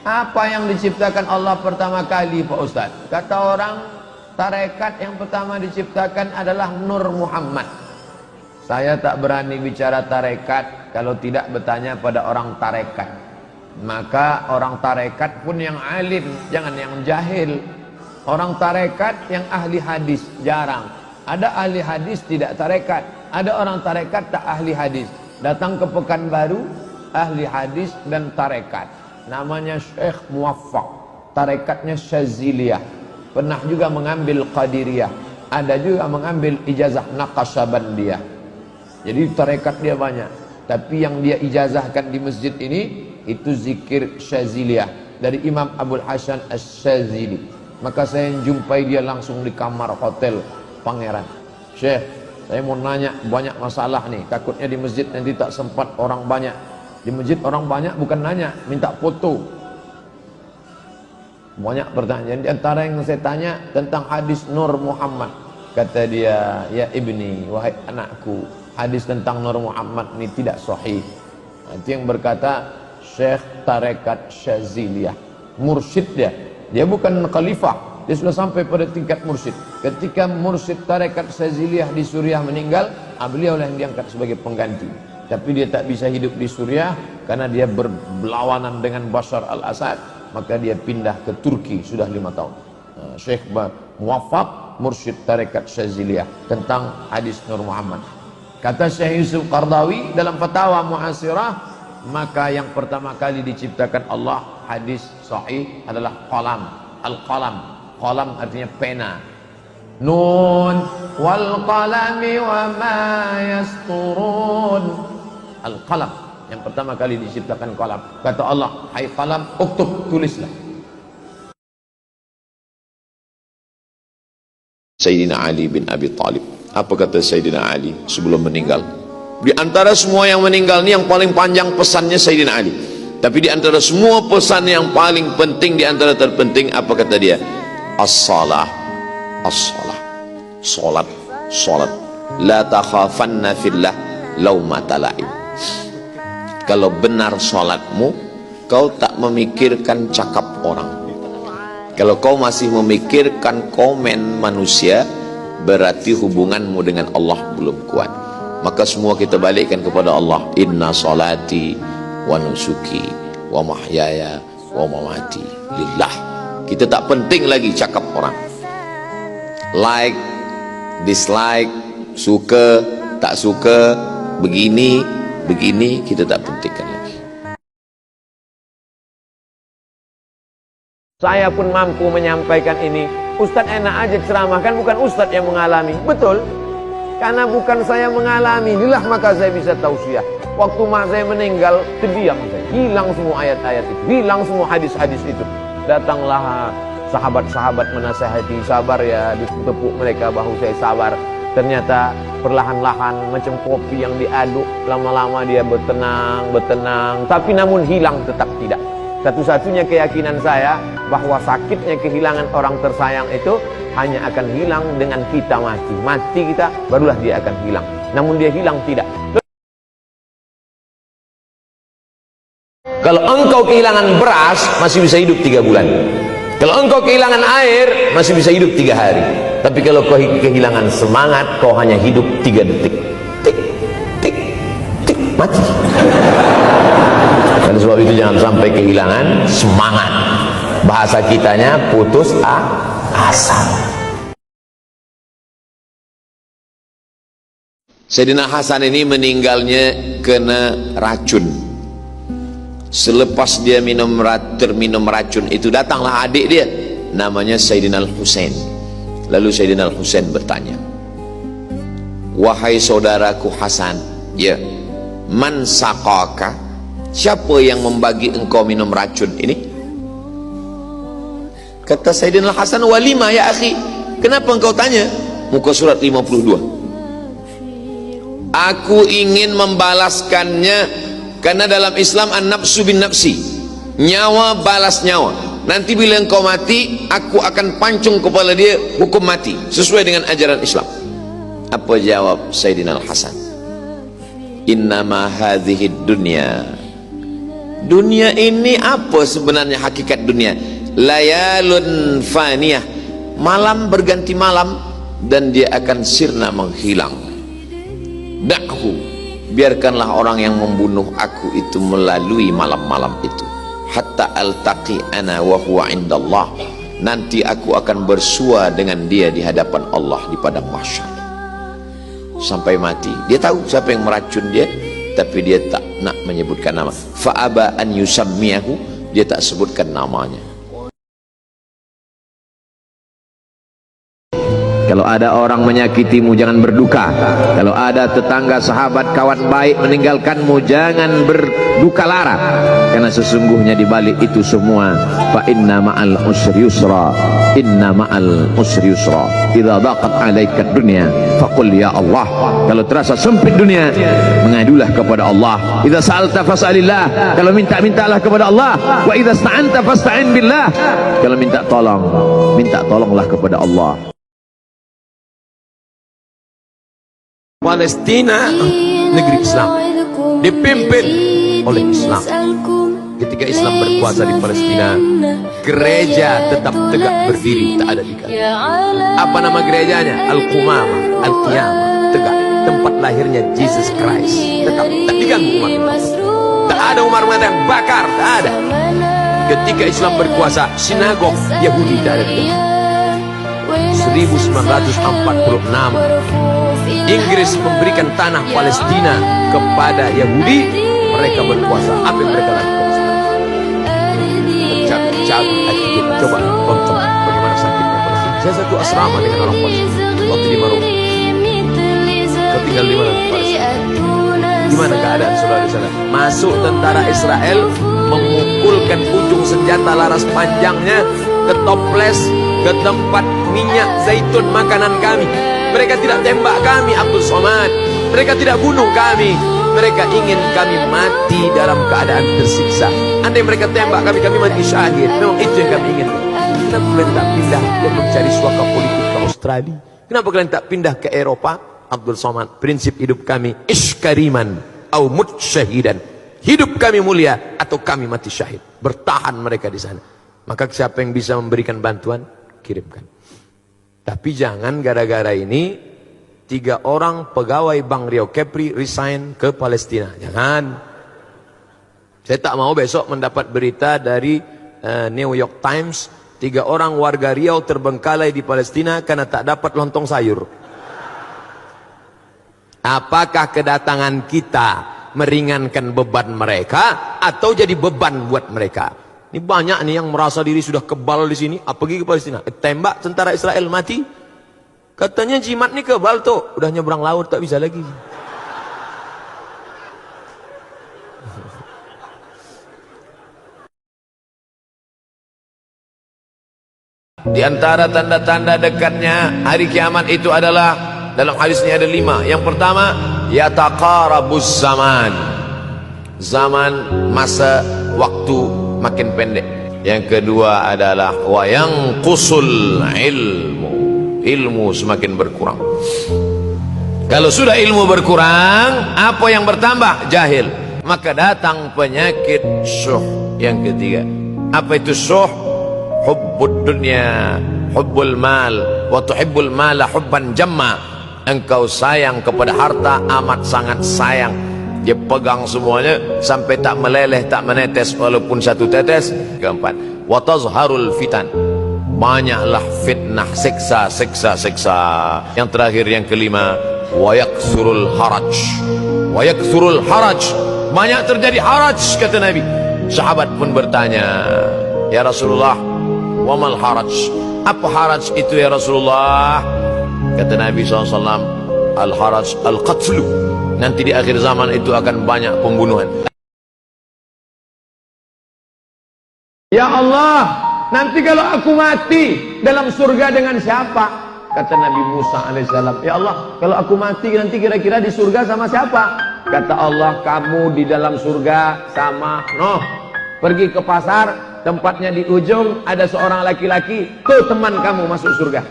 Apa yang diciptakan Allah pertama kali Pak Ustaz? Kata orang, tarekat yang pertama diciptakan adalah Nur Muhammad. Saya tak berani bicara tarekat kalau tidak bertanya pada orang tarekat. Maka orang tarekat pun yang alim, jangan yang jahil. Orang tarekat yang ahli hadis, jarang. Ada ahli hadis tidak tarekat, ada orang tarekat tak ahli hadis. Datang ke Pekanbaru, ahli hadis dan tarekat. Namanya Syekh Muwaffaq, tarekatnya Syaziliyah. Pernah juga mengambil Qadiriyah, ada juga mengambil ijazah Naqsyabandiyah. Jadi tarekat dia banyak, tapi yang dia ijazahkan di masjid ini itu zikir Syaziliyah dari Imam Abul Hasan Asy-Syazili. Maka saya jumpai dia langsung di kamar hotel Pangeran. Syekh, saya mau nanya banyak masalah nih, takutnya di masjid nanti tak sempat orang banyak. Di masjid orang banyak bukan nanya, minta foto. Banyak pertanyaan. Di antara yang saya tanya tentang hadis Nur Muhammad. Kata dia, ya ibni, wahai anakku, hadis tentang Nur Muhammad ini tidak sahih. Itu yang berkata Syekh Tarekat Syaziliyah, mursyid dia. Dia bukan khalifah, dia sudah sampai pada tingkat mursyid. Ketika mursyid Tarekat Syaziliyah di Suriah meninggal, beliau yang diangkat sebagai pengganti. Tapi dia tak bisa hidup di Suriah karena dia berlawanan dengan Bashar al-Assad. Maka dia pindah ke Turki sudah 5 tahun. Syekh Muwaffaq, mursyid Tarekat Syaziliyah, tentang hadis Nur Muhammad. Kata Syekh Yusuf Qardawi dalam Fatawa Mu'asirah, maka yang pertama kali diciptakan Allah hadis sahih adalah qalam. Al-qalam, qalam artinya pena. Nun wal qalami wa ma yasturun. Al-qalam, yang pertama kali diciptakan qalam. Kata Allah, hai qalam, uktub, tulislah. Sayyidina Ali bin Abi Thalib, apa kata Sayyidina Ali sebelum meninggal? Di antara semua yang meninggal ini yang paling panjang pesannya Sayyidina Ali. Tapi di antara semua pesan yang paling penting, di antara terpenting, apa kata dia? As-salah, as-salah, salat, salat. La takhafanna fillah laumata laim. Kalau benar salatmu, kau tak memikirkan cakap orang. Kalau kau masih memikirkan komen manusia, berarti hubunganmu dengan Allah belum kuat. Maka semua kita balikkan kepada Allah. Inna salati wa nusuki wa mahyaya wa mamati lillah. Kita tak penting lagi cakap orang. Like, dislike, suka, tak suka, begini, begini, kita tak pentingkan lagi. Saya pun mampu menyampaikan ini. Ustadz enak aja ceramah, kan bukan Ustadz yang mengalami. Betul, karena bukan saya mengalami, inilah maka saya bisa tausiah. Waktu mak saya meninggal, terdiam saya, hilang semua ayat-ayat itu, hilang semua hadis-hadis itu. Datanglah sahabat-sahabat menasihati, sabar ya, ditepuk mereka bahu saya, sabar. Ternyata perlahan-lahan macam kopi yang diaduk, lama-lama dia bertenang, tapi namun hilang tetap tidak. Satu-satunya keyakinan saya bahwa sakitnya kehilangan orang tersayang itu hanya akan hilang dengan kita mati. Mati kita, barulah dia akan hilang. Namun dia hilang tidak. Kalau engkau kehilangan beras, masih bisa hidup 3 bulan. Kalau engkau kehilangan air, masih bisa hidup 3 hari. Tapi kalau kau kehilangan semangat, kau hanya hidup 3 detik. Tik, tik, tik, mati. Dan sebab itu jangan sampai kehilangan semangat. Bahasa kitanya putus asa. Sayyidina Hasan ini meninggalnya kena racun. Selepas dia terminum racun itu, datanglah adik dia, namanya Sayyidina Al-Husain. Lalu Sayyidina Al-Husain bertanya, wahai saudaraku Hasan, ya, man saqaka, siapa yang membagi engkau minum racun ini? Kata Sayyidina Al-Hasan, walima ya akhi, kenapa engkau tanya? Muka surat 52. Aku ingin membalaskannya, karena dalam Islam an-nafsu bin nafsi, nyawa balas nyawa. Nanti bila engkau mati, aku akan pancung kepala dia, hukum mati sesuai dengan ajaran Islam. Apa jawab Sayyidina Al-Hasan? Innama hadhihi dunya Dunia ini apa sebenarnya hakikat dunia? Layalun faniyah, malam berganti malam dan dia akan sirna menghilang. Da'hu, biarkanlah orang yang membunuh aku itu melalui malam-malam itu. Hatta altaqi ana wa huwa indallah, nanti aku akan bersua dengan dia di hadapan Allah di padang mahsyar. Sampai mati dia tahu siapa yang meracun dia, tapi dia tak nak menyebutkan nama. Fa'aba an yusammiyahu, dia tak sebutkan namanya. Kalau ada orang menyakitimu, jangan berduka. Kalau ada tetangga, sahabat, kawan baik meninggalkanmu, jangan berduka lara. Karena sesungguhnya di balik itu semua, fa inna ma'al usri yusra, inna ma'al usri yusra. Idza daqat 'alaika dunya faqul ya Allah. Kalau terasa sempit dunia, mengadulah kepada Allah. Idza sa'alta fas'alillah, kalau minta-mintalah kepada Allah. Wa idza sta'anta fasta'in billah, kalau minta tolong, minta tolonglah kepada Allah. Palestina negeri Islam, dipimpin oleh Islam. Ketika Islam berkuasa di Palestina, gereja tetap tegak berdiri, tak ada diganti. Apa nama gerejanya? Al-Qumamah, Al-Qiyamah, tegak. Tempat lahirnya Jesus Christ, tetap tak diganggu umat. Tak ada Umar mengatakan bakar, tak ada. Ketika Islam berkuasa, sinagog Yahudi tak ada diganti. 1946 Inggris memberikan tanah Palestina kepada Yahudi, mereka berkuasa. Apa yang mereka lakukan? Mencabut hati kita. Coba tonton bagaimana sakitnya Palestina. Saya satu asrama dengan orang Palestina waktu di Maroko. Kau tinggal di mana Palestina? Gimana keadaan saudara di sana? Masuk tentara Israel, memukulkan ujung senjata laras panjangnya ke toples, ke tempat minyak zaitun makanan kami. Mereka tidak tembak kami, Abdul Somad. Mereka tidak bunuh kami. Mereka ingin kami mati dalam keadaan tersiksa. Andai mereka tembak kami, kami mati syahid. Memang itu yang kami ingin. Kenapa kalian tak pindah dan mencari suaka politik ke Australia? Kenapa kalian tak pindah ke Eropa? Abdul Somad, prinsip hidup kami, iskariman au mut syahidan. Hidup kami mulia atau kami mati syahid. Bertahan mereka di sana. Maka siapa yang bisa memberikan bantuan, kirimkan. Tapi jangan gara-gara ini 3 orang pegawai Bank Riau Kepri resign ke Palestina. Jangan. Saya tak mau besok mendapat berita dari New York Times, 3 orang warga Riau terbengkalai di Palestina karena tak dapat lontong sayur. Apakah kedatangan kita meringankan beban mereka atau jadi beban buat mereka? Ini banyak nih yang merasa diri sudah kebal di sini, pergi ke Palestina, tembak tentara Israel mati. Katanya jimat nih kebal tuh, udah nyebrang laut tak bisa lagi. Di antara tanda-tanda dekatnya hari kiamat itu adalah, dalam hadis ini ada 5. Yang pertama, yataqarabuz zaman. Zaman, masa, waktu makin pendek. Yang kedua adalah wayang kusul ilmu. Ilmu semakin berkurang. Kalau sudah ilmu berkurang, apa yang bertambah? Jahil. Maka datang penyakit syuh. Yang ketiga, apa itu syuh? Hubbud dunya, hubbul mal, wa tuhibbul mala hubban jamma. Engkau sayang kepada harta amat sangat sayang. Dia pegang semuanya sampai tak meleleh, tak menetes walaupun 1 tetes. Keempat, wa tazharul fitan. Banyaklah fitnah, siksa. Yang terakhir, yang kelima, wa yaksurul haraj. Wa yaksurul haraj. Banyak terjadi haraj, kata Nabi. Sahabat pun bertanya, ya Rasulullah, wa mal haraj? Apa haraj itu ya Rasulullah? Kata Nabi SAW, al haraj al qatlu. Nanti di akhir zaman itu akan banyak pembunuhan. Ya Allah, nanti kalau aku mati dalam surga dengan siapa? Kata Nabi Musa alaihissalam, ya Allah, kalau aku mati nanti kira-kira di surga sama siapa? Kata Allah, kamu di dalam surga sama Nuh. Pergi ke pasar, tempatnya di ujung ada seorang laki-laki, tuh teman kamu masuk surga.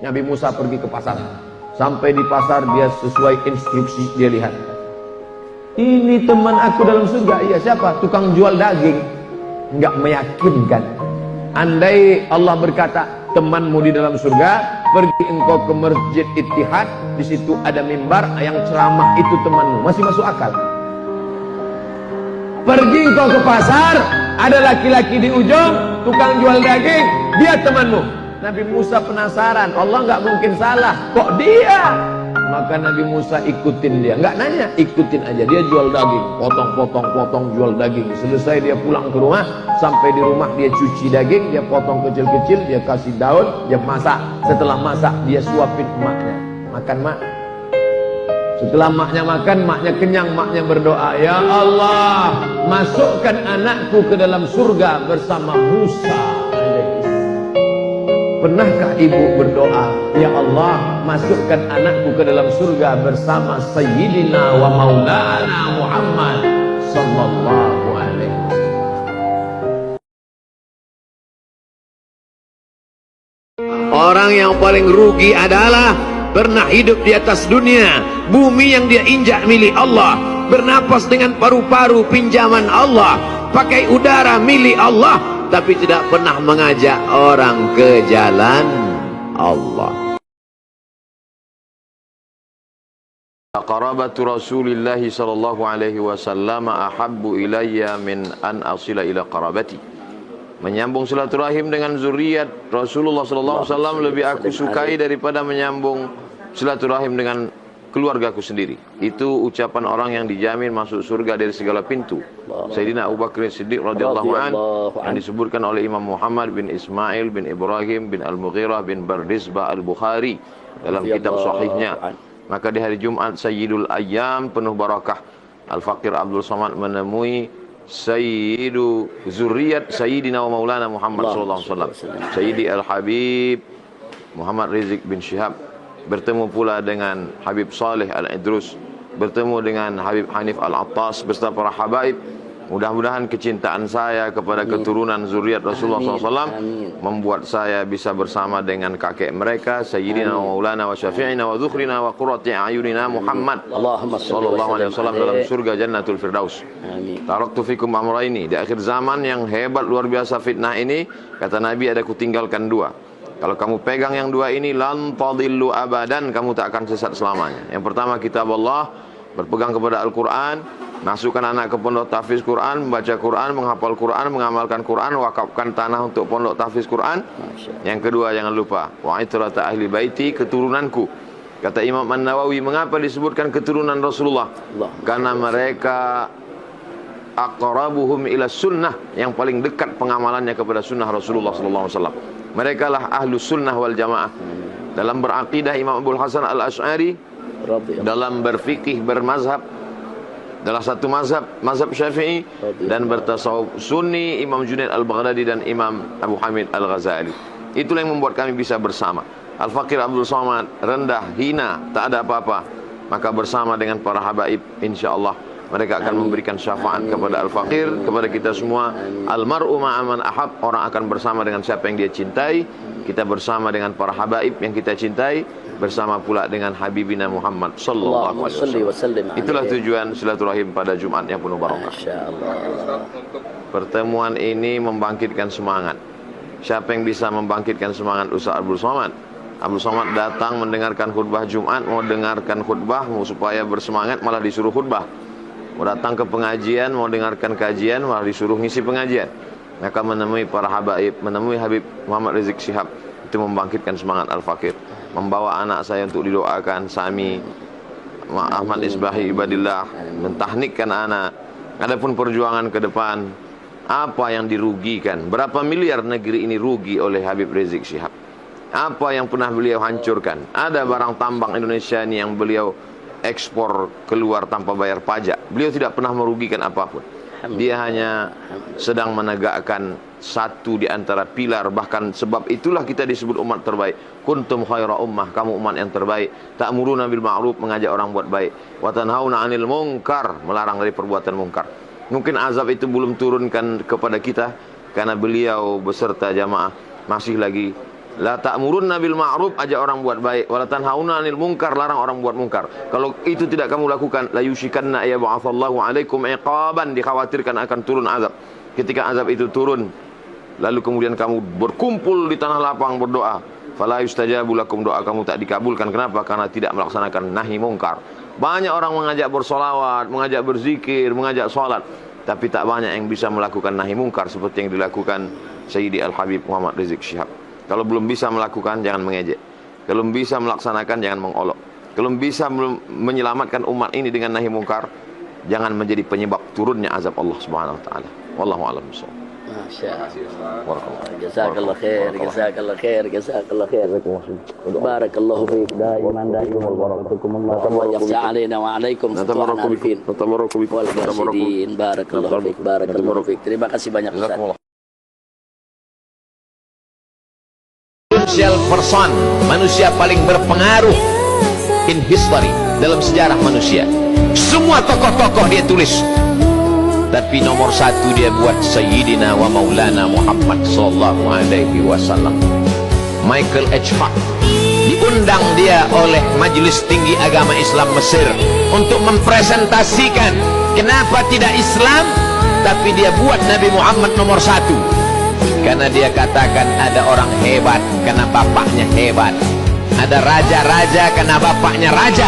Nabi Musa pergi ke pasar. Sampai di pasar dia sesuai instruksi, dia lihat Ini teman aku dalam surga. Iya, siapa? Tukang jual daging. Enggak meyakinkan. Andai Allah berkata, temanmu di dalam surga, pergi engkau ke Masjid Ittihad, di situ ada mimbar yang ceramah, itu temanmu. Masih masuk akal. Pergi engkau ke pasar, ada laki-laki di ujung, tukang jual daging, dia temanmu. Nabi Musa penasaran, Allah nggak mungkin salah, kok dia? Maka Nabi Musa ikutin dia, nggak nanya, ikutin aja. Dia jual daging, potong jual daging. Selesai dia pulang ke rumah, sampai di rumah dia cuci daging, dia potong kecil-kecil, dia kasih daun, dia masak. Setelah masak dia suapin emaknya, makan mak. Setelah maknya makan, maknya kenyang, maknya berdoa, ya Allah, masukkan anakku ke dalam surga bersama Musa. Pernahkah ibu berdoa, ya Allah, masukkan anakku ke dalam surga bersama Sayyidina wa Maulana Muhammad sallallahu alaihi wasallam. Orang yang paling rugi adalah pernah hidup di atas dunia, bumi yang dia injak milik Allah, bernapas dengan paru-paru pinjaman Allah, pakai udara milik Allah, tapi tidak pernah mengajak orang ke jalan Allah. Qarabatu Rasulillah sallallahu alaihi wasallam ahabbu ilayya min an asila ila qarabati. Menyambung silaturahim dengan zuriat Rasulullah sallallahu alaihi wasallam lebih aku sukai daripada menyambung silaturahim dengan keluargaku sendiri. Itu ucapan orang yang dijamin masuk surga dari segala pintu. Sayyidina Abu Bakar Siddiq radhiyallahu anhu yang disebutkan oleh Imam Muhammad bin Ismail bin Ibrahim bin Al-Mughirah bin Bardizbah Al-Bukhari dalam kitab sahihnya. Maka di hari Jumat Sayyidul Ayyam penuh barakah, Al-Faqir Abdul Somad menemui Sayyidu Zurriyat Sayyidina wa Maulana Muhammad sallallahu alaihi wasallam, Sayyidi Al-Habib Muhammad Rizik bin Syihab, bertemu pula dengan Habib Saleh Al-Idrus, bertemu dengan Habib Hanif Al-Attas beserta para habaib. Mudah-mudahan kecintaan saya kepada keturunan zuriat Rasulullah SAW membuat saya bisa bersama dengan kakek mereka, Sayyidina wa Maulana wa Syafi'ina wa Dzukhrina wa Qurrati A'yunina Muhammad sallallahu alaihi wasallam dalam surga Jannatul Firdaus. Taraktu fikum amraini, di akhir zaman yang hebat luar biasa fitnah ini, kata Nabi, ada kutinggalkan dua. Kalau kamu pegang yang dua ini, lan tadillu abadan, kamu tak akan sesat selamanya. Yang pertama kitab Allah, berpegang kepada Al-Quran, masukkan anak ke pondok tahfiz Quran, membaca Quran, menghafal Quran, mengamalkan Quran, wakafkan tanah untuk pondok tahfiz Quran. Yang kedua jangan lupa, wa itrata ahli baiti, keturunanku. Kata Imam An-Nawawi, mengapa disebutkan keturunan Rasulullah? Karena mereka aqrabuhum ila sunnah, yang paling dekat pengamalannya kepada sunnah Rasulullah sallallahu alaihi wasallam. Mereka lah ahlu sunnah wal jamaah. Dalam beraqidah Imam Abdul Hasan Al-Asy'ari, dalam berfikih bermazhab, dalam satu mazhab, mazhab Syafi'i, dan bertasawuf Sunni, Imam Junaid Al-Baghdadi dan Imam Abu Hamid Al-Ghazali. Itulah yang membuat kami bisa bersama. Al-Faqir Abdul Somad rendah, hina, tak ada apa-apa, maka bersama dengan para habaib insyaallah mereka akan memberikan syafaat kepada Al-Faqir, kepada kita semua. Al-mar'u ma'aman ahab, orang akan bersama dengan siapa yang dia cintai. Kita bersama dengan para habaib yang kita cintai, bersama pula dengan Habibina Muhammad sallallahu alaihi wasallam. Itulah tujuan silaturahim pada Jumat yang penuh barakah. Pertemuan ini membangkitkan semangat. Siapa yang bisa membangkitkan semangat Ustaz Abdul Somad? Abdul Somad datang mendengarkan khutbah Jumat, mau dengarkan khutbah, mau supaya bersemangat, malah disuruh khutbah. Mau datang ke pengajian, mau dengarkan kajian, malah disuruh ngisi pengajian. Maka menemui para habaib, menemui Habib Muhammad Rizik Syihab, itu membangkitkan semangat Al-Faqir. Membawa anak saya untuk didoakan, Sami Ahmad Isbahi Ibadillah, mentahnikkan anak. Adapun perjuangan ke depan, apa yang dirugikan? Berapa miliar negeri ini rugi oleh Habib Rizik Syihab? Apa yang pernah beliau hancurkan? Ada barang tambang Indonesia ini yang beliau ekspor keluar tanpa bayar pajak. Beliau tidak pernah merugikan apapun. Dia hanya sedang menegakkan satu di antara pilar. Bahkan sebab itulah kita disebut umat terbaik. Kuntum khaira ummah, kamu umat yang terbaik. Ta'muruna bil ma'ruf, mengajak orang buat baik. Wa tanhauna 'anil munkar, melarang dari perbuatan munkar. Mungkin azab itu belum turunkan kepada kita karena beliau beserta jamaah masih lagi La ta'murunna bil ma'ruf, ajak orang buat baik, wala tanhauna 'anil munkar, larang orang buat munkar. Kalau itu tidak kamu lakukan, la yushikanna ya ba'atsallahu 'alaikum iqaban, dikhawatirkan akan turun azab. Ketika azab itu turun, lalu kemudian kamu berkumpul di tanah lapang berdoa, fala yustajabu lakum, doa kamu tak dikabulkan. Kenapa? Karena tidak melaksanakan nahi munkar. Banyak orang mengajak bersolawat, mengajak berzikir, mengajak sholat, tapi tak banyak yang bisa melakukan nahi munkar seperti yang dilakukan Sayyidi Al-Habib Muhammad Rizik Syihab. Kalau belum bisa melakukan, jangan mengejek. Kalau bisa melaksanakan, jangan mengolok. Kalau bisa menyelamatkan umat ini dengan nahi mungkar, jangan menjadi penyebab turunnya azab Allah Subhanahu wa taala. Wallahu a'lam bishawab. Masya-Allah. Jazakallah khair, jazakallah khair, jazakallah khair. Barakallahu fiik daiman wal barakatukumullah. Allah yafsa alaina wa alaikum. Natabarraku bikum wal barakatuh. Barakallahu fiik, barakallahu fiik. Terima kasih banyak Ustaz. Social person, manusia paling berpengaruh in history, dalam sejarah manusia. Semua tokoh-tokoh dia tulis, tapi nomor satu dia buat Sayyidina wa Maulana Muhammad sallallahu alaihi wasallam. Michael H. Hart diundang dia oleh Majelis Tinggi Agama Islam Mesir untuk mempresentasikan kenapa tidak Islam, tapi dia buat Nabi Muhammad nomor satu. Karena dia katakan ada orang hebat karena bapaknya hebat, ada raja-raja karena bapaknya raja.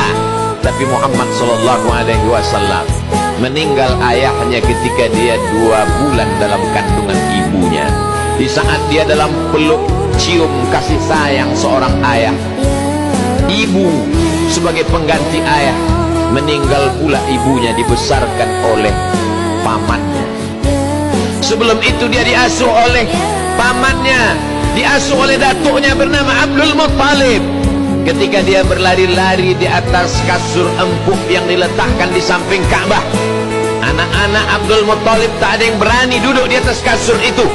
Tapi Muhammad sallallahu alaihi wasallam meninggal ayahnya ketika dia 2 bulan dalam kandungan ibunya. Di saat dia dalam peluk cium kasih sayang seorang ayah, ibu sebagai pengganti ayah, meninggal pula ibunya, dibesarkan oleh pamannya. Sebelum itu dia diasuh oleh pamannya, diasuh oleh datuknya bernama Abdul Muttalib. Ketika dia berlari-lari di atas kasur empuk yang diletakkan di samping Ka'bah, anak-anak Abdul Muttalib tak ada yang berani duduk di atas kasur itu.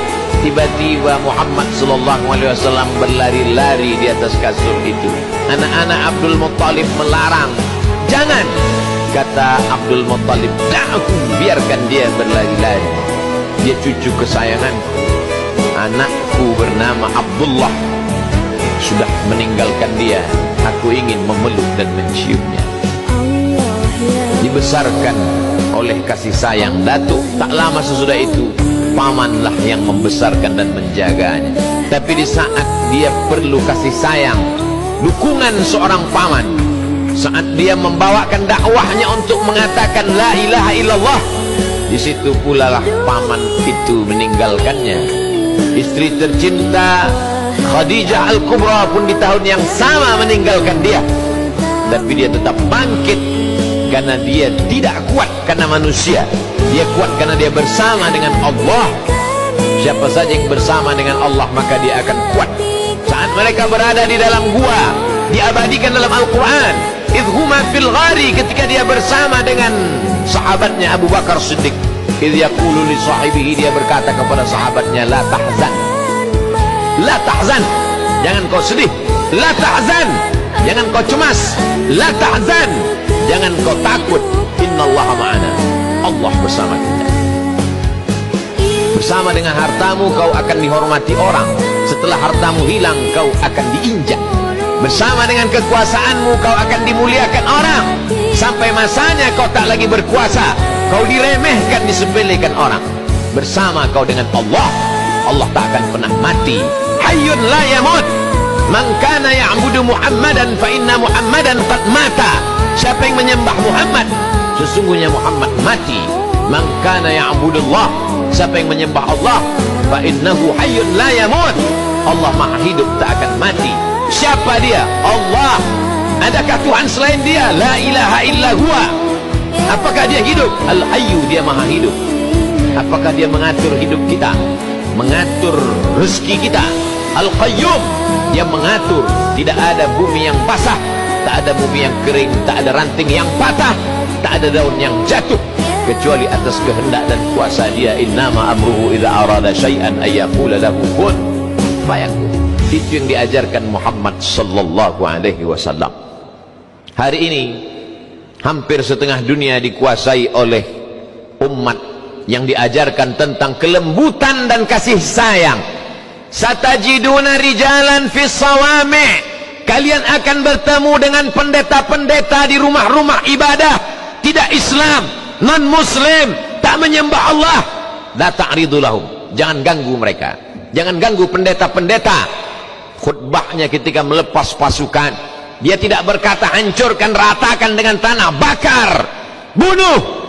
Tiba-tiba Muhammad sallallahu alaihi wasallam berlari-lari di atas kasur itu. Anak-anak Abdul Muttalib melarang, jangan. Kata Abdul Muttalib, da'hu, biarkan dia berlari-lari. Dia cucu kesayanganku, anakku bernama Abdullah sudah meninggalkan dia, aku ingin memeluk dan menciumnya. Dibesarkan oleh kasih sayang datuk. Tak lama sesudah itu pamanlah yang membesarkan dan menjaganya. Tapi di saat dia perlu kasih sayang, dukungan seorang paman, saat dia membawakan dakwahnya untuk mengatakan la ilaha illallah, di situ pula lah paman itu meninggalkannya. Istri tercinta Khadijah Al-Kubra pun di tahun yang sama meninggalkan dia. Tapi dia tetap bangkit, karena dia tidak kuat karena manusia, dia kuat karena dia bersama dengan Allah. Siapa saja yang bersama dengan Allah, maka dia akan kuat. Saat mereka berada di dalam gua, diabadikan dalam Al-Quran, idhuma fil ghari, ketika dia bersama dengan sahabatnya Abu Bakar Siddiq, idh yaqulu li sahibihi, dia berkata kepada sahabatnya, la tahzan, la tahzan, jangan kau sedih, la tahzan, jangan kau cemas, la tahzan, jangan kau takut, innallaha ma'ana, Allah bersama kita. Bersama dengan hartamu kau akan dihormati orang, setelah hartamu hilang kau akan diinjak. Bersama dengan kekuasaanmu kau akan dimuliakan orang, sampai masanya kau tak lagi berkuasa, kau diremehkan, disepelekan orang. Bersama kau dengan Allah, Allah tak akan pernah mati. Hayyun la yamut, man kana ya'budu Muhammadan fa inna Muhammadan qad mata. Siapa yang menyembah Muhammad, sesungguhnya Muhammad mati. Man kana ya'budullah, siapa yang menyembah Allah, fa innahu hayyun la yamut, Allah maha hidup, tak akan mati. Siapa dia? Allah. Adakah Tuhan selain dia? La ilaha illa huwa. Apakah dia hidup? Al-Hayyu, dia maha hidup. Apakah dia mengatur hidup kita, mengatur rezeki kita? Al-Qayyum, dia mengatur. Tidak ada bumi yang basah, tak ada bumi yang kering, tak ada ranting yang patah, tak ada daun yang jatuh, kecuali atas kehendak dan kuasa dia. Innama amruhu idza arada syai'an ay yaqula lahu kun fayakun. Itu yang diajarkan Muhammad sallallahu alaihi wasallam. Hari ini hampir setengah dunia dikuasai oleh umat yang diajarkan tentang kelembutan dan kasih sayang. Satajiduna rijalan fis sawami', kalian akan bertemu dengan pendeta-pendeta di rumah-rumah ibadah tidak Islam, non muslim, tak menyembah Allah. La ta'ridu lahum, jangan ganggu mereka, jangan ganggu pendeta-pendeta. Khutbahnya ketika melepas pasukan, dia tidak berkata hancurkan, ratakan dengan tanah, bakar, bunuh.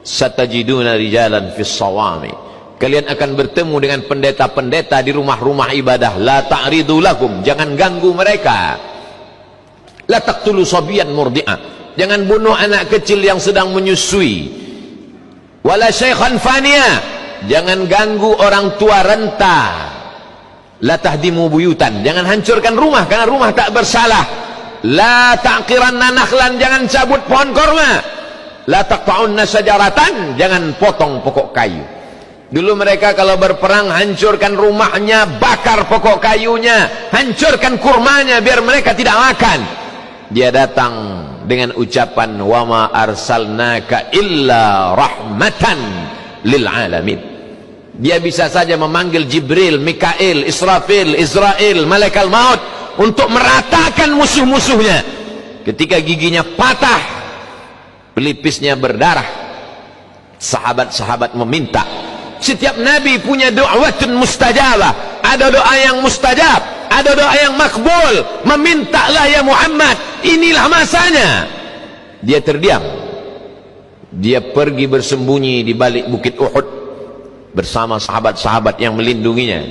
Satajiduna rijalan fis sawami, kalian akan bertemu dengan pendeta-pendeta di rumah-rumah ibadah. La ta'ridu lahum, jangan ganggu mereka. La taqtulu sabiyan murdi'ah, jangan bunuh anak kecil yang sedang menyusui. Wala syaikhan faniya, jangan ganggu orang tua renta. La tahdimu buyutan, jangan hancurkan rumah karena rumah tak bersalah. La ta'qiranna nakhlan, jangan cabut pohon korma. La taqta'unna syajaratan, jangan potong pokok kayu. Dulu mereka kalau berperang hancurkan rumahnya, bakar pokok kayunya, hancurkan kurmanya biar mereka tidak makan. Dia datang dengan ucapan wa ma arsalnaka illa rahmatan lil alamin. Dia bisa saja memanggil Jibril, Mikail, Israfil, Israel, malaikat maut untuk meratakan musuh-musuhnya. Ketika giginya patah, pelipisnya berdarah, sahabat-sahabat meminta. Setiap nabi punya do'watun mustajabah, ada doa yang mustajab, ada doa yang makbul. Memintalah ya Muhammad, inilah masanya. Dia terdiam, dia pergi bersembunyi di balik bukit Uhud bersama sahabat-sahabat yang melindunginya.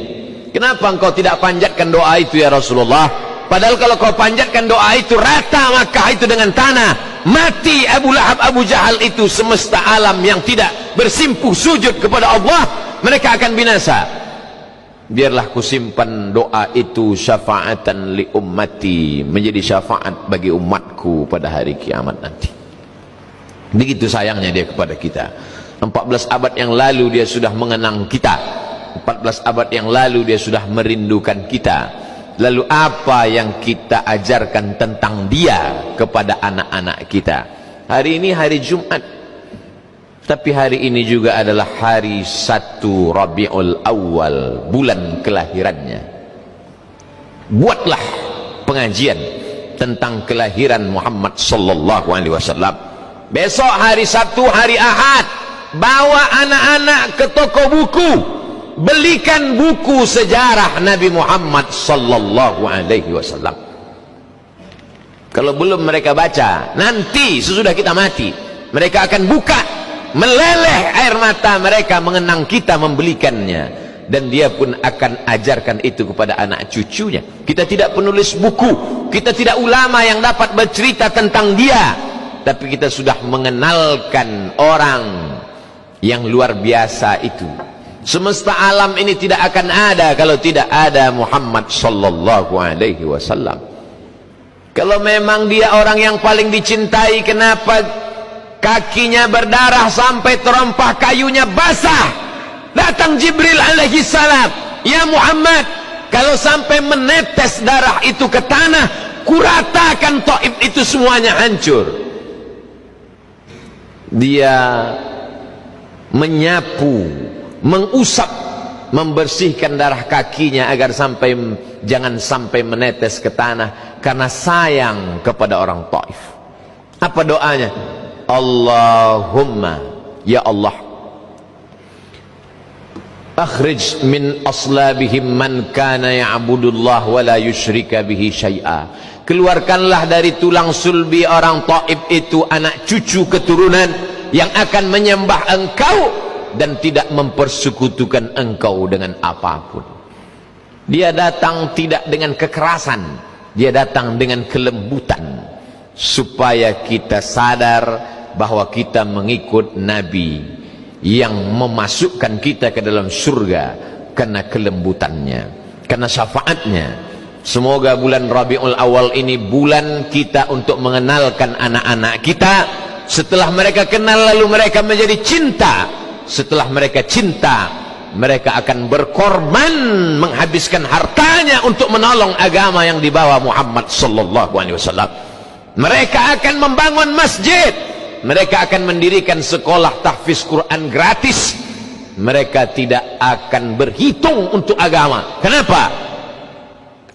Kenapa engkau tidak panjatkan doa itu ya Rasulullah? Padahal kalau kau panjatkan doa itu, rata Makkah itu dengan tanah, mati Abu Lahab, Abu Jahal itu, semesta alam yang tidak bersimpuh sujud kepada Allah, mereka akan binasa. Biarlah kusimpan doa itu syafaatan li ummati, menjadi syafaat bagi umatku pada hari kiamat nanti. Begitu sayangnya dia kepada kita. 14 abad yang lalu dia sudah mengenang kita, 14 abad yang lalu dia sudah merindukan kita. Lalu apa yang kita ajarkan tentang dia kepada anak-anak kita? Hari ini hari Jumat, tapi hari ini juga adalah hari 1 Rabiul Awal, bulan kelahirannya. Buatlah pengajian tentang kelahiran Muhammad sallallahu alaihi wasallam. Besok hari Sabtu, hari Ahad, bawa anak-anak ke toko buku, belikan buku sejarah Nabi Muhammad sallallahu alaihi wasallam. Kalau belum mereka baca, nanti sesudah kita mati, mereka akan buka, meleleh air mata mereka mengenang kita membelikannya, dan dia pun akan ajarkan itu kepada anak cucunya. Kita tidak penulis buku, kita tidak ulama yang dapat bercerita tentang dia, tapi kita sudah mengenalkan orang yang luar biasa itu. Semesta alam ini tidak akan ada kalau tidak ada Muhammad sallallahu alaihi wasallam. Kalau memang dia orang yang paling dicintai, kenapa kakinya berdarah sampai terompah kayunya basah? Datang Jibril alaihi salam, ya Muhammad, kalau sampai menetes darah itu ke tanah, kuratakan Taif itu semuanya hancur. Dia menyapu, mengusap, membersihkan darah kakinya agar jangan sampai menetes ke tanah, karena sayang kepada orang Taif. Apa doanya? Allahumma, ya Allah, akhrij min aslabihim man kana ya'budullah wa la yusyrika bihi syai'a. Keluarkanlah dari tulang sulbi orang Taif itu anak cucu keturunan yang akan menyembah engkau dan tidak mempersekutukan engkau dengan apapun. Dia datang tidak dengan kekerasan, dia datang dengan kelembutan, supaya kita sadar bahwa kita mengikut Nabi yang memasukkan kita ke dalam surga karena kelembutannya, karena syafaatnya. Semoga bulan Rabiul Awal ini bulan kita untuk mengenalkan anak-anak kita. Setelah mereka kenal, lalu mereka menjadi cinta. Setelah mereka cinta, mereka akan berkorban, menghabiskan hartanya untuk menolong agama yang dibawa Muhammad sallallahu alaihi wasallam. Mereka akan membangun masjid, mereka akan mendirikan sekolah tahfiz Quran gratis. mereka tidak akan berhitung untuk agama. Kenapa?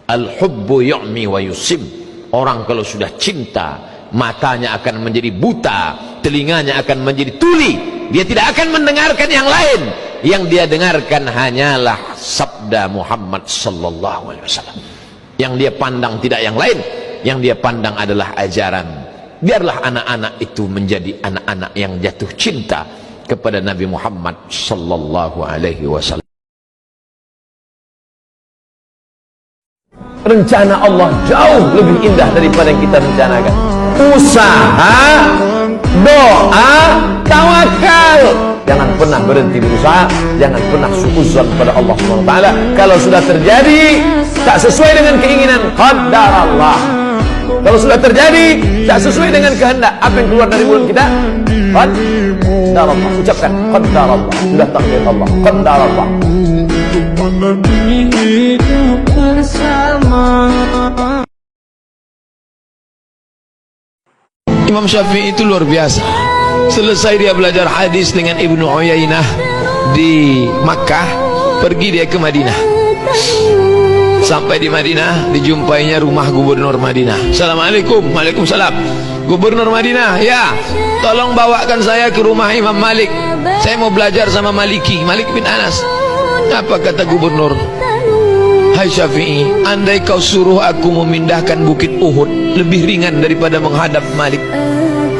Al-hubbu yu'mi wa yusim. Orang kalau sudah cinta, matanya akan menjadi buta, telinganya akan menjadi tuli, dia tidak akan mendengarkan yang lain. Yang dia dengarkan hanyalah sabda Muhammad sallallahu alaihi wasallam. Yang dia pandang tidak yang lain, yang dia pandang adalah ajaran. Biarlah anak-anak itu menjadi anak-anak yang jatuh cinta kepada Nabi Muhammad sallallahu alaihi wasallam. Rencana Allah jauh lebih indah daripada yang kita rencanakan. Usaha, doa, tawakal. Jangan pernah berhenti berusaha, jangan pernah suudzon pada Allah SWT. Kalau sudah terjadi tak sesuai dengan keinginan, qadarallah. Kalau sudah terjadi tak sesuai dengan kehendak, apa yang keluar dari mulut kita? Qadarallah. Ucapkan qadarallah. Sudah takdir Allah. Qadarallah. Imam Syafi'i itu luar biasa. Selesai dia belajar hadis dengan Ibnu Uyainah di Makkah, pergi dia ke Madinah. Sampai di Madinah, dijumpainya rumah gubernur Madinah. Assalamualaikum. Waalaikumsalam. Gubernur Madinah, ya, tolong bawakan saya ke rumah Imam Malik. Saya mau belajar sama Maliki, Malik bin Anas. Apa kata gubernur? Hai Syafi'i, andai kau suruh aku memindahkan bukit Uhud, lebih ringan daripada menghadap Malik.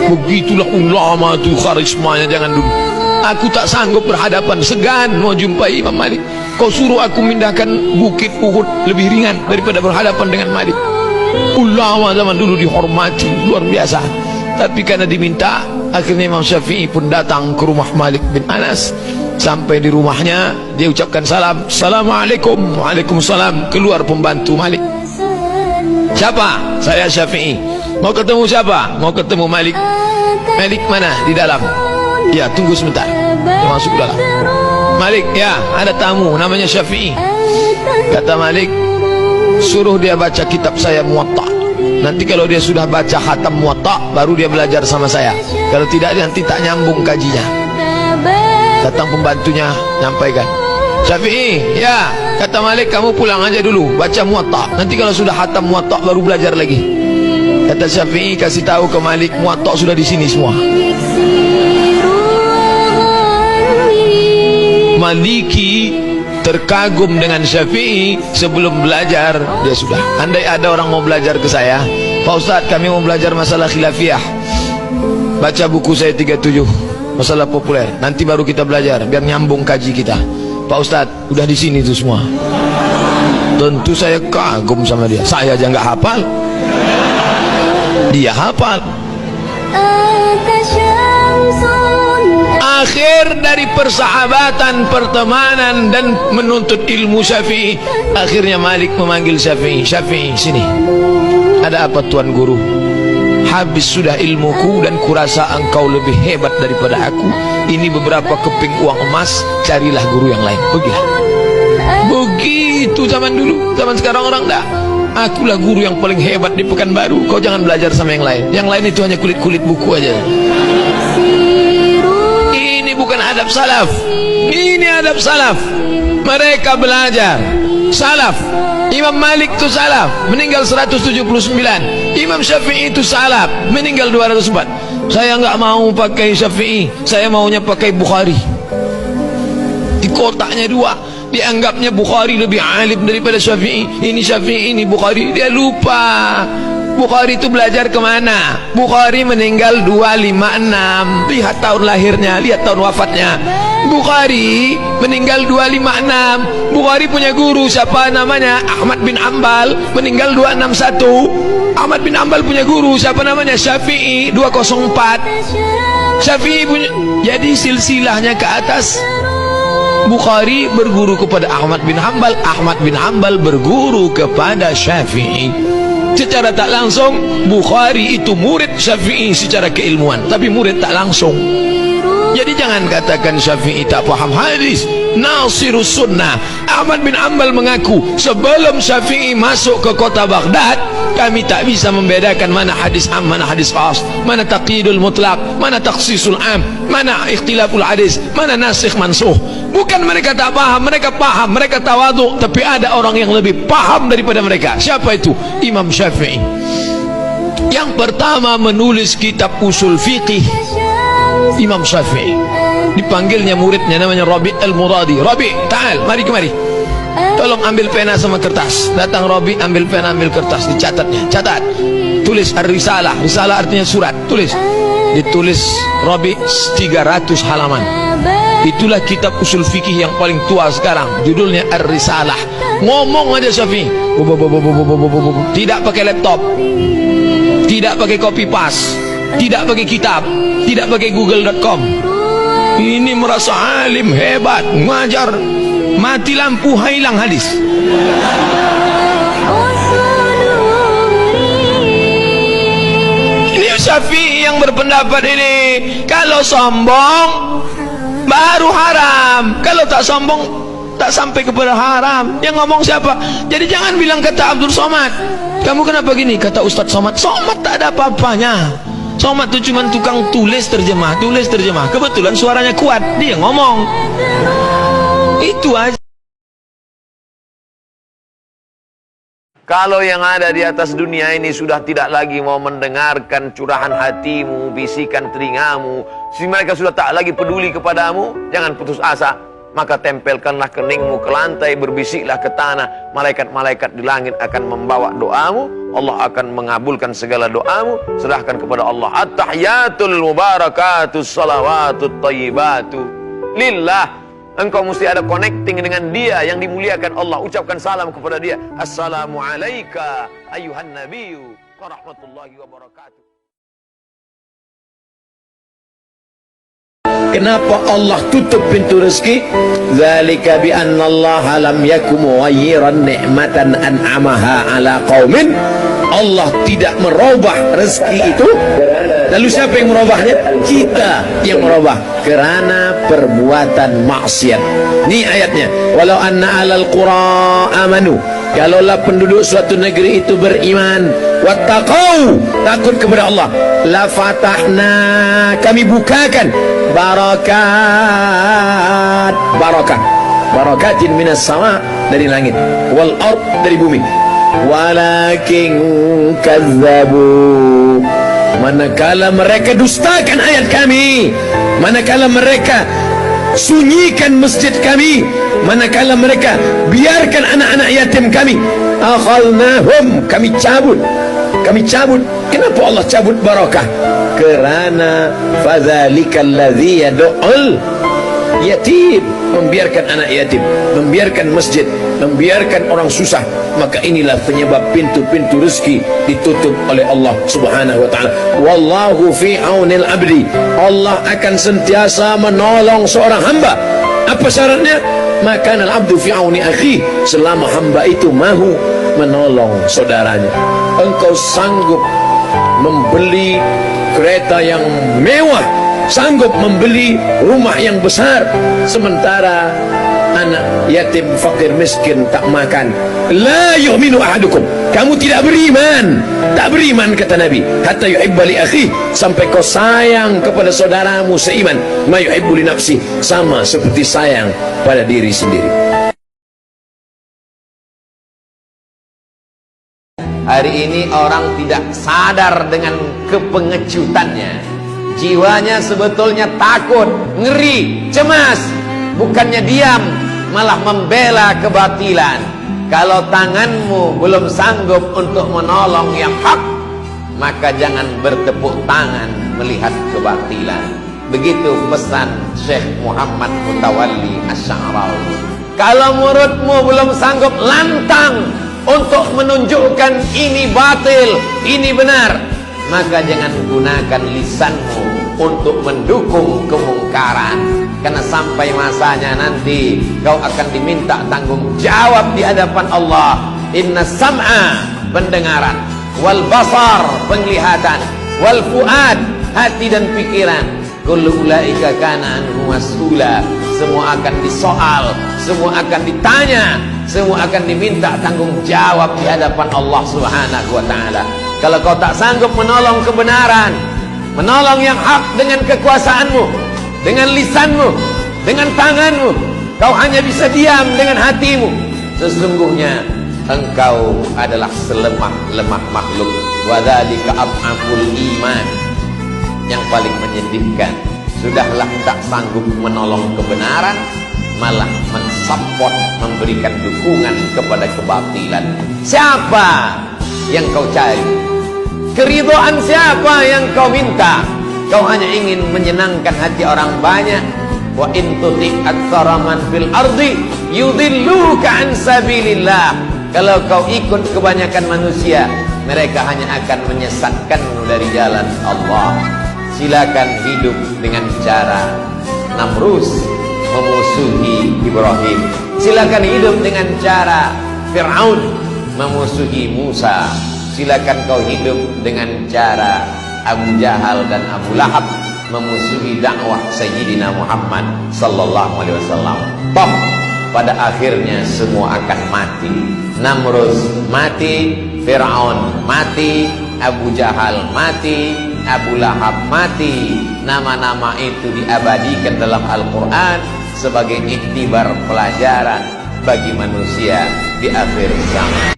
Begitulah ulama itu karismanya, jangan dulu. Aku tak sanggup berhadapan, segan mau jumpai Imam Malik. Kau suruh aku mindahkan bukit Uhud, lebih ringan daripada berhadapan dengan Malik. Ulama zaman dulu dihormati, luar biasa. Tapi karena diminta, akhirnya Imam Syafi'i pun datang ke rumah Malik bin Anas. Sampai di rumahnya, dia ucapkan salam. Assalamualaikum. Waalaikumsalam. Keluar pembantu Malik. Siapa? Saya Syafi'i. Mau ketemu siapa? Mau ketemu Malik. Malik mana? Di dalam. Ya, tunggu sebentar. Dia masuk ke dalam. Malik, ya, ada tamu namanya Syafi'i. Kata Malik, suruh dia baca kitab saya Muwatta. Nanti kalau dia sudah baca khatam Muwatta, baru dia belajar sama saya. Kalau tidak, nanti tak nyambung kajinya. Datang pembantunya, nyampaikan, Syafi'i, ya, kata Malik, kamu pulang aja dulu, baca Muwatta. Nanti kalau sudah khatam Muwatta, baru belajar lagi. Kata Syafi'i, kasih tahu ke Malik, Muwatta sudah di sini semua. Maliki terkagum dengan Syafi'i. Sebelum belajar, dia sudah, andai ada orang mau belajar ke saya, Pak Ustadz, kami mau belajar masalah khilafiyah, baca buku saya 37, masalah populer, nanti baru kita belajar, biar nyambung kaji kita. Pak Ustadz, udah di sini itu semua. Tentu saya kagum sama dia. Saya aja nggak hafal, dia hafal. Akhir dari persahabatan, pertemanan dan menuntut ilmu Syafi'i, akhirnya Malik memanggil Syafi'i. Syafi'i, sini. Ada apa Tuan Guru? Habis sudah ilmuku dan kurasa engkau lebih hebat daripada aku. Ini beberapa keping uang emas, carilah guru yang lain. Pergilah. Begitu zaman dulu. Zaman sekarang orang dah, akulah guru yang paling hebat di Pekanbaru. Kau jangan belajar sama yang lain. Yang lain itu hanya kulit-kulit buku aja. Ini bukan adab salaf. Ini adab salaf. Mereka belajar salaf. Imam Malik itu salaf, meninggal 179. Imam Syafi'i itu salaf, meninggal 204. Saya nggak mau pakai Syafi'i, saya maunya pakai Bukhari. Di kotaknya dua, dianggapnya Bukhari lebih alim daripada Syafi'i. Ini Syafi'i, ini Bukhari. Dia lupa Bukhari itu belajar kemana. Bukhari meninggal 256. Lihat tahun lahirnya, lihat tahun wafatnya. Bukhari meninggal 256. Bukhari punya guru siapa namanya? Ahmad bin Ambal, meninggal 261. Ahmad bin Ambal punya guru siapa namanya? Syafi'i, 204. Syafi'i punya, jadi silsilahnya ke atas. Bukhari berguru kepada Ahmad bin Ambal, Ahmad bin Ambal berguru kepada Syafi'i. Secara tak langsung Bukhari itu murid Syafi'i secara keilmuan, tapi murid tak langsung. Jadi jangan katakan Syafi'i tak paham hadis. Nasirus sunnah. Ahmad bin Ambal mengaku sebelum Syafi'i masuk ke kota Baghdad, kami tak bisa membedakan mana hadis am, mana hadis khas, mana taqyidul mutlaq, mana takhsisul am, mana ikhtilaful hadis, mana nasikh mansuh. Bukan mereka tak paham, mereka paham, mereka tawadhu, tapi ada orang yang lebih paham daripada mereka. Siapa itu? Imam Syafi'i. Yang pertama menulis kitab usul fiqih, Imam Syafi'i. Dipanggilnya muridnya namanya Rabi' al-Muradi. Rabi', ta'al, mari kemari. Tolong ambil pena sama kertas. Datang Rabi', ambil pena, ambil kertas, dicatatnya. Catat. Tulis ar-risalah. Risalah artinya surat. Tulis. Ditulis Rabi' 300 halaman. Itulah kitab usul fikih yang paling tua sekarang. Judulnya ar-risalah. Ngomong aja Syafi'i. Tidak pakai laptop, tidak pakai copy paste, tidak pakai kitab, tidak pakai google.com. Ini merasa alim hebat, ngajar, mati lampu hilang hadis. Ini Syafi'i yang berpendapat ini. Kalau sombong baru haram, kalau tak sombong tak sampai kepada haram. Yang ngomong siapa? Jadi jangan bilang kata Abdul Somad, kamu kenapa gini? Kata Ustadz Somad, Somad tak ada apa-apanya. Somad itu cuma tukang tulis terjemah. Kebetulan suaranya kuat, dia ngomong. Itu aja. Kalau yang ada di atas dunia ini sudah tidak lagi mau mendengarkan curahan hatimu, bisikan telingamu, si mereka sudah tak lagi peduli kepadamu, jangan putus asa. Maka tempelkanlah keningmu ke lantai, berbisiklah ke tanah. Malaikat-malaikat di langit akan membawa doamu. Allah akan mengabulkan segala doamu. Serahkan kepada Allah. At-tahiyatul mubarakatus salawatut tayyibatu lillah. Engkau mesti ada connecting dengan dia yang dimuliakan Allah. Ucapkan salam kepada dia. Assalamualaikum ayuhan nabiyyu warahmatullahi wabarakatuh. Kenapa Allah tutup pintu rezeki? Zalika bi anna Allah lam yakum mughayyiran ni'matan an'amaha ala qaumin. Allah tidak merubah rezeki itu. Lalu siapa yang merubahnya? Kita yang merubah karena perbuatan maksiat. Ini ayatnya. Walau anna alal qura amanu. Kalaulah penduduk suatu negeri itu beriman, wattaqau, takut kepada Allah, la fatahna, kami bukakan barakatin minas sama, dari langit, wal ard, dari bumi. Walakin kazzabu, manakala mereka dustakan ayat kami, manakala mereka sunyikan masjid kami, manakala mereka biarkan anak-anak yatim kami, akhalnahum, kami cabut. Kenapa Allah cabut barakah? Kerana fadzalikal ladzi yad'ul yatim, membiarkan anak yatim, membiarkan masjid, membiarkan orang susah. Maka inilah penyebab pintu-pintu rezeki ditutup oleh Allah subhanahu wa ta'ala. Wallahu fi aunil abdi, Allah akan sentiasa menolong seorang hamba. Apa syaratnya? Maka al-abdu fi auni akhi, selama hamba itu mahu menolong saudaranya. Engkau sanggup membeli kereta yang mewah, sanggup membeli rumah yang besar, sementara anak yatim fakir miskin tak makan. La yu'minu ahadukum, kamu tidak beriman, tak beriman kata Nabi, hatta yuhibba li akhi, sampai kau sayang kepada saudaramu seiman, ma yuhibbu li nafsi, sama seperti sayang pada diri sendiri. Hari ini orang tidak sadar dengan kepengecutannya. Jiwanya sebetulnya takut, ngeri, cemas. Bukannya diam, malah membela kebatilan. Kalau tanganmu belum sanggup untuk menolong yang hak, maka jangan bertepuk tangan melihat kebatilan. Begitu pesan Syekh Muhammad Mutawalli Asy-Sya'rawi. Kalau mulutmu belum sanggup lantang untuk menunjukkan ini batil, ini benar, maka jangan gunakan lisanmu untuk mendukung kemungkaran. Karena sampai masanya nanti kau akan diminta tanggung jawab di hadapan Allah. Inna sam'a, pendengaran, wal basar, penglihatan, wal fuad, hati dan pikiran, Kullu ulaika kana anhu mas'ula. Semua akan disoal, semua akan ditanya, semua akan diminta tanggung jawab di hadapan Allah Subhanahu wa taala. Kalau kau tak sanggup menolong kebenaran, menolong yang hak dengan kekuasaanmu, dengan lisanmu, dengan tanganmu, kau hanya bisa diam dengan hatimu, sesungguhnya engkau adalah selemah-lemah makhluk. Wa dzalika ad'aful iman. Yang paling menyedihkan, sudahlah tak sanggup menolong kebenaran, malah mensupport, memberikan dukungan kepada kebatilan. Siapa yang kau cari? Keridhaan siapa yang kau minta? Kau hanya ingin menyenangkan hati orang banyak. Wa in tuti aktsara man fil ardi yudilluka an sabilillah. Kalau kau ikut kebanyakan manusia, mereka hanya akan menyesatkanmu dari jalan Allah. Silakan hidup dengan cara Namrus memusuhi Ibrahim. Silakan hidup dengan cara Fir'aun memusuhi Musa. Silakan kau hidup dengan cara Abu Jahal dan Abu Lahab memusuhi dakwah Sayyidina Muhammad sallallahu alaihi wasallam. Toh pada akhirnya semua akan mati. Namrus mati, Fir'aun mati, Abu Jahal mati, Abu Lahab mati. Nama-nama itu diabadikan dalam Al-Quran sebagai iktibar pelajaran bagi manusia di akhir zaman.